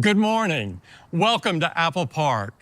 Good morning. Welcome to Apple Park.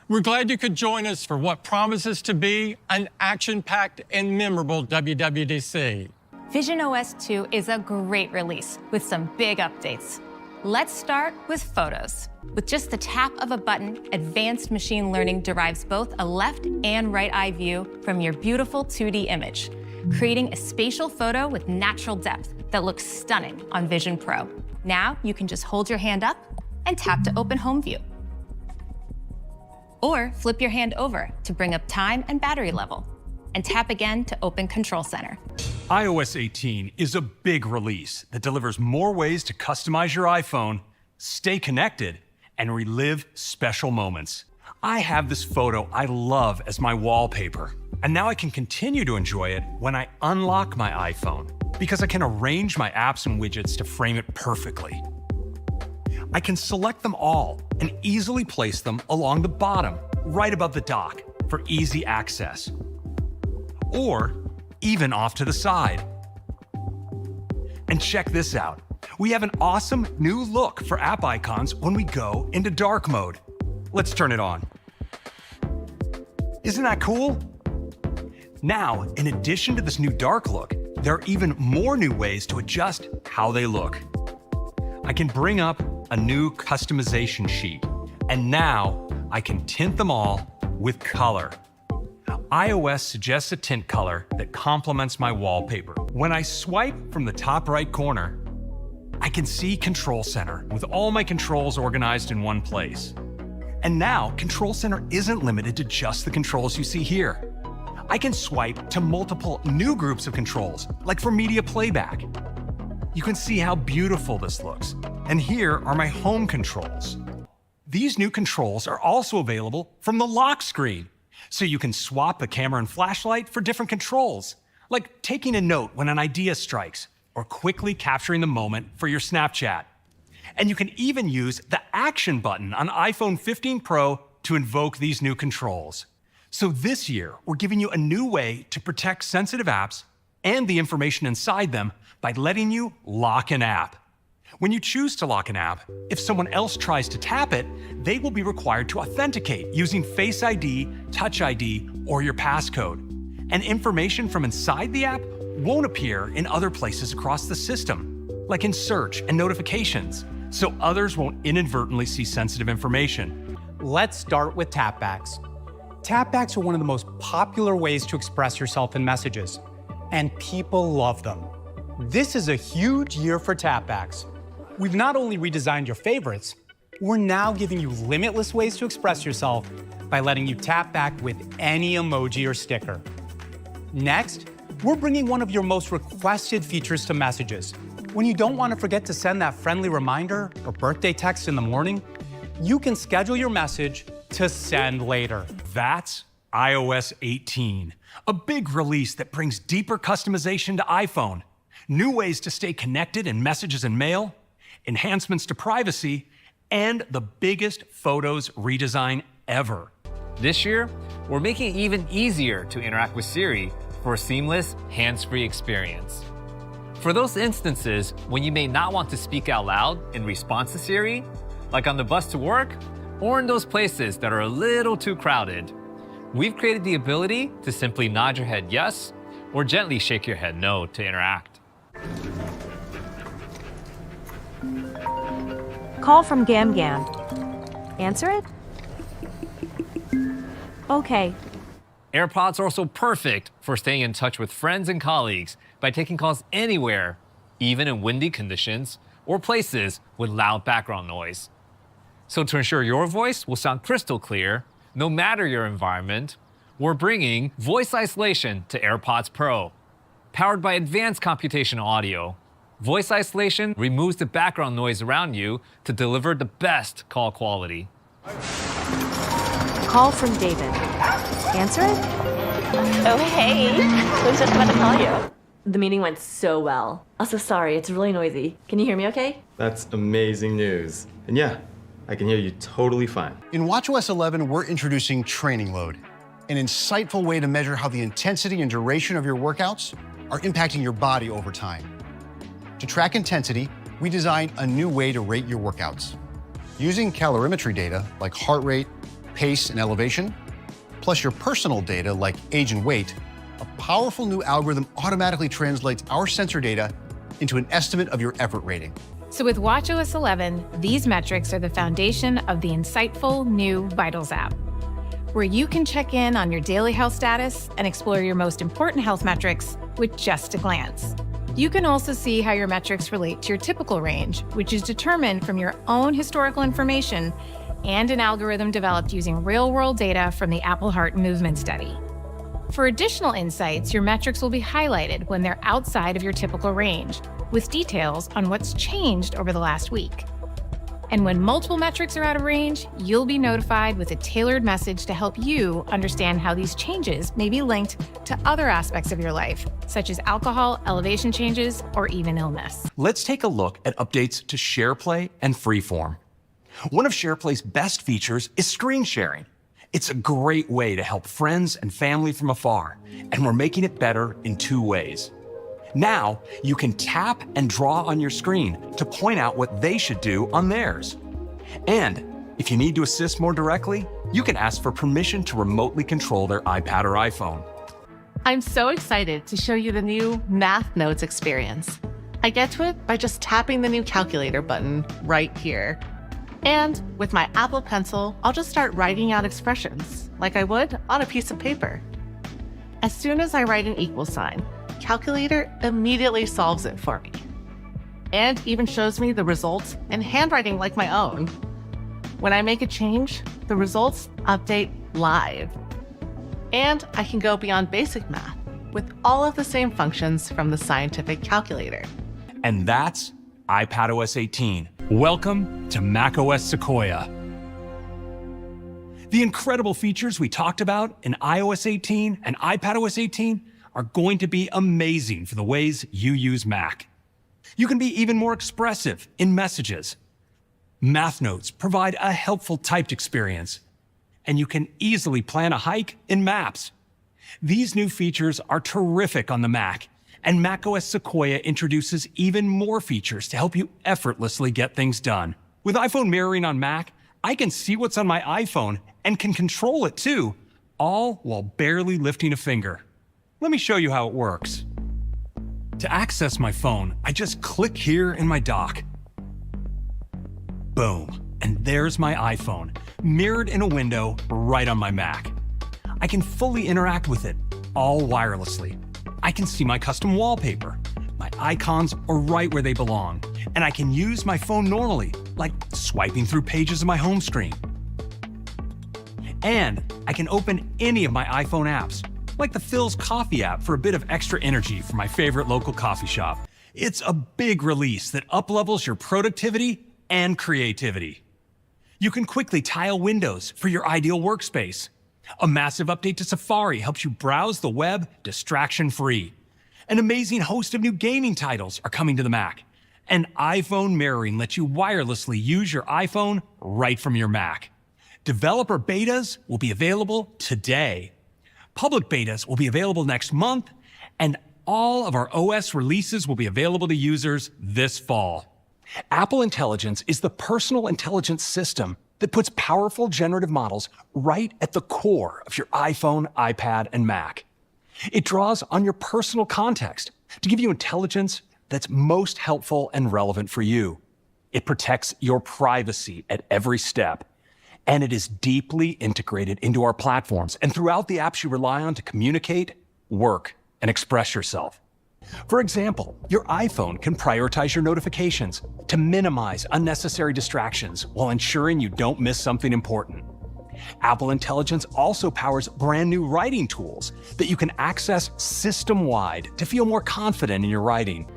We're glad you could join us for what promises to be an action-packed and memorable WWDC. visionOS 2 is a great release with some big updates. Let's start with photos. With just the tap of a button, advanced machine learning derives both a left and right eye view from your beautiful 2D image, creating a spatial photo with natural depth that looks stunning on Vision Pro. Now you can just hold your hand up and tap to open home view. Or flip your hand over to bring up time and battery level, and tap again to open Control Center. iOS 18 is a big release that delivers more ways to customize your iPhone, stay connected, and relive special moments. I have this photo I love as my wallpaper, and now I can continue to enjoy it when I unlock my iPhone, because I can arrange my apps and widgets to frame it perfectly. I can select them all and easily place them along the bottom, right above the dock, for easy access. Or even off to the side. And check this out. We have an awesome new look for app icons when we go into dark mode. Let's turn it on. Isn't that cool? Now, in addition to this new dark look, there are even more new ways to adjust how they look. I can bring up a new customization sheet, and now I can tint them all with color. iOS suggests a tint color that complements my wallpaper. When I swipe from the top right corner, I can see Control Center with all my controls organized in one place. And now, Control Center isn't limited to just the controls you see here. I can swipe to multiple new groups of controls, like for media playback. You can see how beautiful this looks. And here are my home controls. These new controls are also available from the lock screen, so you can swap the camera and flashlight for different controls, like taking a note when an idea strikes, or quickly capturing the moment for your Snapchat. And you can even use the Action button on iPhone 15 Pro to invoke these new controls. So this year, we're giving you a new way to protect sensitive apps and the information inside them by letting you lock an app. When you choose to lock an app, if someone else tries to tap it, they will be required to authenticate using Face ID, Touch ID, or your passcode. And information from inside the app won't appear in other places across the system, like in search and notifications, so others won't inadvertently see sensitive information. Let's start with tapbacks. Tapbacks are one of the most popular ways to express yourself in messages, and people love them. This is a huge year for tapbacks. We've not only redesigned your favorites, we're now giving you limitless ways to express yourself by letting you tap back with any emoji or sticker. Next, we're bringing one of your most requested features to messages. When you don't want to forget to send that friendly reminder or birthday text in the morning, you can schedule your message to send later. That's iOS 18, a big release that brings deeper customization to iPhone, new ways to stay connected in messages and mail, enhancements to privacy, and the biggest Photos redesign ever. This year, we're making it even easier to interact with Siri for a seamless, hands-free experience. For those instances when you may not want to speak out loud in response to Siri, like on the bus to work, or in those places that are a little too crowded, we've created the ability to simply nod your head yes, or gently shake your head no to interact. Call from Gam Gam. Answer it? Okay. AirPods are also perfect for staying in touch with friends and colleagues by taking calls anywhere, even in windy conditions or places with loud background noise. So to ensure your voice will sound crystal clear, no matter your environment, we're bringing voice isolation to AirPods Pro. Powered by advanced computational audio, voice isolation removes the background noise around you to deliver the best call quality. Call from David. Answer it? Oh, hey. I was just about to call you. The meeting went so well. Also, sorry, it's really noisy. Can you hear me okay? That's amazing news. And yeah, I can hear you totally fine. In watchOS 11, we're introducing Training Load, an insightful way to measure how the intensity and duration of your workouts are impacting your body over time. To track intensity, we designed a new way to rate your workouts. Using calorimetry data like heart rate, pace, and elevation, plus your personal data like age and weight, a powerful new algorithm automatically translates our sensor data into an estimate of your effort rating. So with watchOS 11, these metrics are the foundation of the insightful new Vitals app, where you can check in on your daily health status and explore your most important health metrics with just a glance. You can also see how your metrics relate to your typical range, which is determined from your own historical information and an algorithm developed using real-world data from the Apple Heart Movement Study. For additional insights, your metrics will be highlighted when they're outside of your typical range, with details on what's changed over the last week. And when multiple metrics are out of range, you'll be notified with a tailored message to help you understand how these changes may be linked to other aspects of your life, such as alcohol, elevation changes, or even illness. Let's take a look at updates to SharePlay and Freeform. One of SharePlay's best features is screen sharing. It's a great way to help friends and family from afar, and we're making it better in 2 ways. Now, you can tap and draw on your screen to point out what they should do on theirs. And if you need to assist more directly, you can ask for permission to remotely control their iPad or iPhone. I'm so excited to show you the new Math Notes experience. I get to it by just tapping the new calculator button right here. And with my Apple Pencil, I'll just start writing out expressions like I would on a piece of paper. As soon as I write an equal sign, Calculator immediately solves it for me, and even shows me the results in handwriting like my own. When I make a change, the results update live. And I can go beyond basic math with all of the same functions from the scientific calculator. And that's iPadOS 18. Welcome to macOS Sequoia. The incredible features we talked about in iOS 18 and iPadOS 18 are going to be amazing for the ways you use Mac. You can be even more expressive in messages. Math Notes provide a helpful typed experience, and you can easily plan a hike in Maps. These new features are terrific on the Mac, and macOS Sequoia introduces even more features to help you effortlessly get things done. With iPhone mirroring on Mac, I can see what's on my iPhone and can control it too, all while barely lifting a finger. Let me show you how it works. To access my phone, I just click here in my dock. Boom, and there's my iPhone, mirrored in a window right on my Mac. I can fully interact with it, all wirelessly. I can see my custom wallpaper. My icons are right where they belong, and I can use my phone normally, like swiping through pages of my home screen. And I can open any of my iPhone apps, like the Phil's Coffee app for a bit of extra energy for my favorite local coffee shop. It's a big release that uplevels your productivity and creativity. You can quickly tile windows for your ideal workspace. A massive update to Safari helps you browse the web distraction-free. An amazing host of new gaming titles are coming to the Mac. And iPhone mirroring lets you wirelessly use your iPhone right from your Mac. Developer betas will be available today. Public betas will be available next month, and all of our OS releases will be available to users this fall. Apple Intelligence is the personal intelligence system that puts powerful generative models right at the core of your iPhone, iPad, and Mac. It draws on your personal context to give you intelligence that's most helpful and relevant for you. It protects your privacy at every step. And it is deeply integrated into our platforms and throughout the apps you rely on to communicate, work, and express yourself. For example, your iPhone can prioritize your notifications to minimize unnecessary distractions while ensuring you don't miss something important. Apple Intelligence also powers brand new writing tools that you can access system-wide to feel more confident in your writing.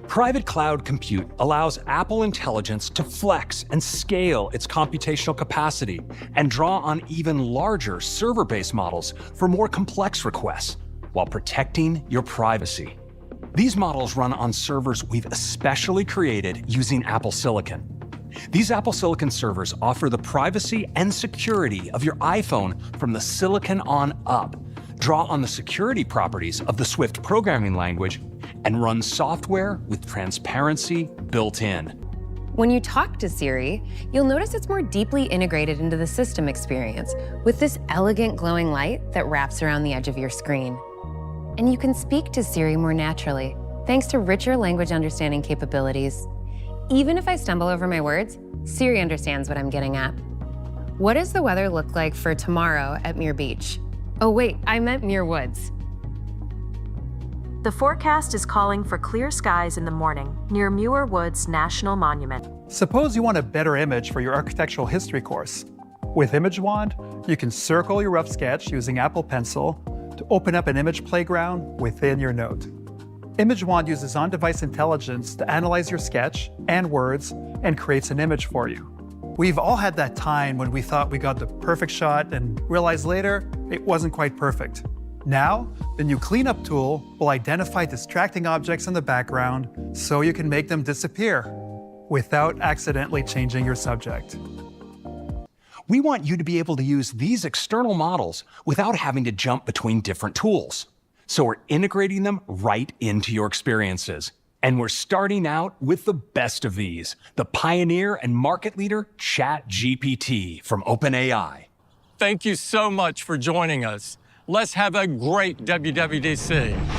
Private cloud compute allows Apple Intelligence to flex and scale its computational capacity and draw on even larger server-based models for more complex requests while protecting your privacy. These models run on servers we've especially created using Apple Silicon. These Apple Silicon servers offer the privacy and security of your iPhone from the silicon on up, draw on the security properties of the Swift programming language, and run software with transparency built in. When you talk to Siri, you'll notice it's more deeply integrated into the system experience with this elegant glowing light that wraps around the edge of your screen. And you can speak to Siri more naturally, thanks to richer language understanding capabilities. Even if I stumble over my words, Siri understands what I'm getting at. What does the weather look like for tomorrow at Muir Beach? Oh wait, I meant Muir Woods. The forecast is calling for clear skies in the morning near Muir Woods National Monument. Suppose you want a better image for your architectural history course. With Image Wand, you can circle your rough sketch using Apple Pencil to open up an image playground within your note. Image Wand uses on-device intelligence to analyze your sketch and words and creates an image for you. We've all had that time when we thought we got the perfect shot and realized later it wasn't quite perfect. Now, the new cleanup tool will identify distracting objects in the background so you can make them disappear without accidentally changing your subject. We want you to be able to use these external models without having to jump between different tools. So we're integrating them right into your experiences. And we're starting out with the best of these, the pioneer and market leader ChatGPT from OpenAI. Thank you so much for joining us. Let's have a great WWDC.